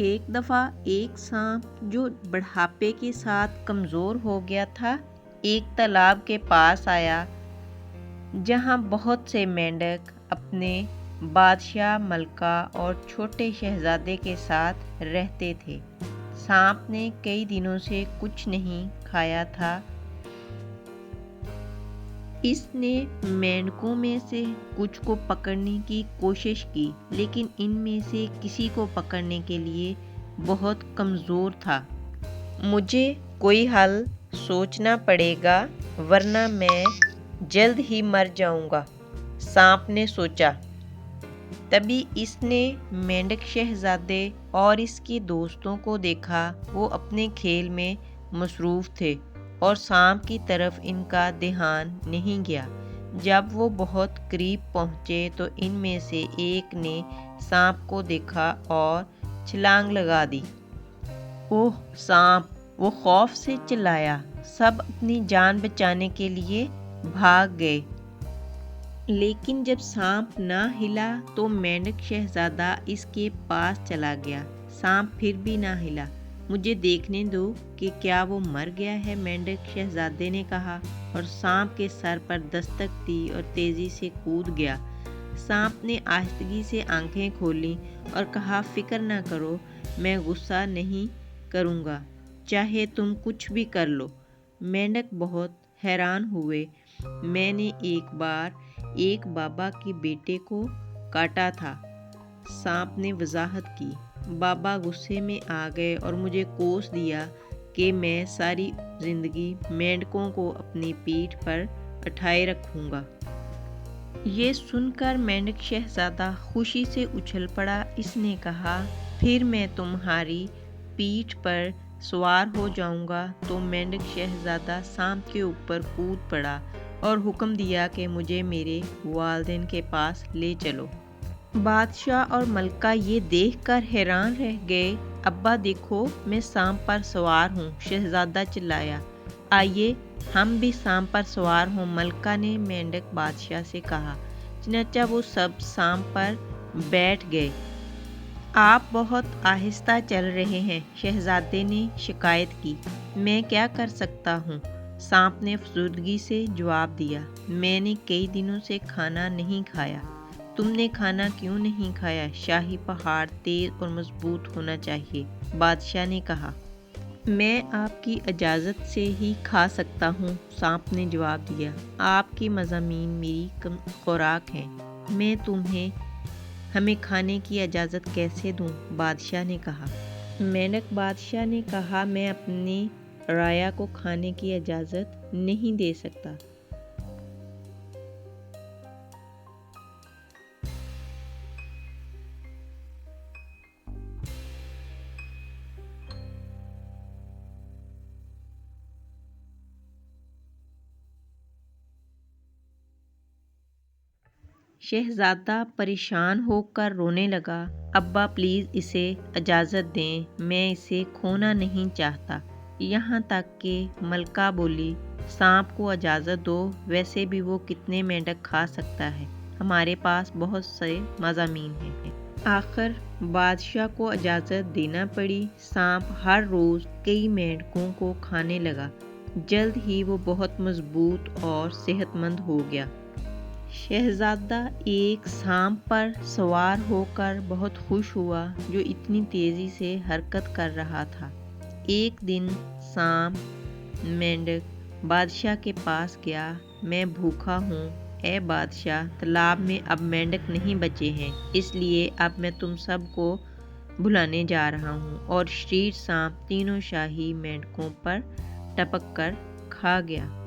ایک دفعہ ایک سانپ جو بڑھاپے کے ساتھ کمزور ہو گیا تھا ایک تالاب کے پاس آیا جہاں بہت سے مینڈک اپنے بادشاہ، ملکہ اور چھوٹے شہزادے کے ساتھ رہتے تھے۔ سانپ نے کئی دنوں سے کچھ نہیں کھایا تھا۔ اس نے مینڈکوں میں سے کچھ کو پکڑنے کی کوشش کی لیکن ان میں سے کسی کو پکڑنے کے لیے بہت کمزور تھا۔ مجھے کوئی حل سوچنا پڑے گا ورنہ میں جلد ہی مر جاؤں گا، سانپ نے سوچا۔ تبھی اس نے مینڈک شہزادے اور اس کے دوستوں کو دیکھا، وہ اپنے کھیل میں مصروف تھے اور سانپ کی طرف ان کا دھیان نہیں گیا۔ جب وہ بہت قریب پہنچے تو ان میں سے ایک نے سانپ کو دیکھا اور چھلانگ لگا دی۔ اوہ سانپ! وہ خوف سے چلایا۔ سب اپنی جان بچانے کے لیے بھاگ گئے۔ لیکن جب سانپ نہ ہلا تو مینڈک شہزادہ اس کے پاس چلا گیا۔ سانپ پھر بھی نہ ہلا۔ مجھے دیکھنے دو کہ کیا وہ مر گیا ہے، مینڈک شہزادے نے کہا اور سانپ کے سر پر دستک دی اور تیزی سے کود گیا۔ سانپ نے آہستگی سے آنکھیں کھولیں اور کہا، فکر نہ کرو، میں غصہ نہیں کروں گا، چاہے تم کچھ بھی کر لو۔ مینڈک بہت حیران ہوئے۔ میں نے ایک بار ایک بابا کے بیٹے کو کاٹا تھا، سانپ نے وضاحت کی۔ بابا غصے میں آ گئے اور مجھے کوس دیا کہ میں ساری زندگی مینڈکوں کو اپنی پیٹھ پر اٹھائے رکھوں گا۔ یہ سن کر مینڈک شہزادہ خوشی سے اچھل پڑا۔ اس نے کہا، پھر میں تمہاری پیٹھ پر سوار ہو جاؤں گا۔ تو مینڈک شہزادہ سانپ کے اوپر کود پڑا اور حکم دیا کہ مجھے میرے والدین کے پاس لے چلو۔ بادشاہ اور ملکہ یہ دیکھ کر حیران رہ گئے۔ ابا دیکھو، میں سانپ پر سوار ہوں، شہزادہ چلایا۔ آئیے ہم بھی سانپ پر سوار ہوں، ملکہ نے مینڈک بادشاہ سے کہا۔ چنانچہ وہ سب سانپ پر بیٹھ گئے۔ آپ بہت آہستہ چل رہے ہیں، شہزادے نے شکایت کی۔ میں کیا کر سکتا ہوں، سانپ نے افسردگی سے جواب دیا۔ میں نے کئی دنوں سے کھانا نہیں کھایا۔ تم نے کھانا کیوں نہیں کھایا؟ شاہی پہاڑ تیز اور مضبوط ہونا چاہیے، بادشاہ نے کہا۔ میں آپ کی اجازت سے ہی کھا سکتا ہوں، سانپ نے جواب دیا۔ آپ کی مضامین میری خوراک ہیں، میں ہمیں کھانے کی اجازت کیسے دوں؟ بادشاہ نے کہا۔ مینڈک بادشاہ نے کہا، میں اپنی رعایا کو کھانے کی اجازت نہیں دے سکتا۔ شہزادہ پریشان ہو کر رونے لگا۔ ابا پلیز اسے اجازت دیں، میں اسے کھونا نہیں چاہتا۔ یہاں تک کہ ملکہ بولی، سانپ کو اجازت دو، ویسے بھی وہ کتنے مینڈک کھا سکتا ہے، ہمارے پاس بہت سے مضامین ہیں۔ آخر بادشاہ کو اجازت دینا پڑی۔ سانپ ہر روز کئی مینڈکوں کو کھانے لگا۔ جلد ہی وہ بہت مضبوط اور صحت مند ہو گیا۔ شہزادہ ایک سانپ پر سوار ہو کر بہت خوش ہوا جو اتنی تیزی سے حرکت کر رہا تھا۔ ایک دن سانپ مینڈک بادشاہ کے پاس گیا۔ میں بھوکا ہوں، اے بادشاہ، تالاب میں اب مینڈک نہیں بچے ہیں، اس لیے اب میں تم سب کو بلانے جا رہا ہوں۔ اور شریر سانپ تینوں شاہی مینڈکوں پر ٹپک کر کھا گیا۔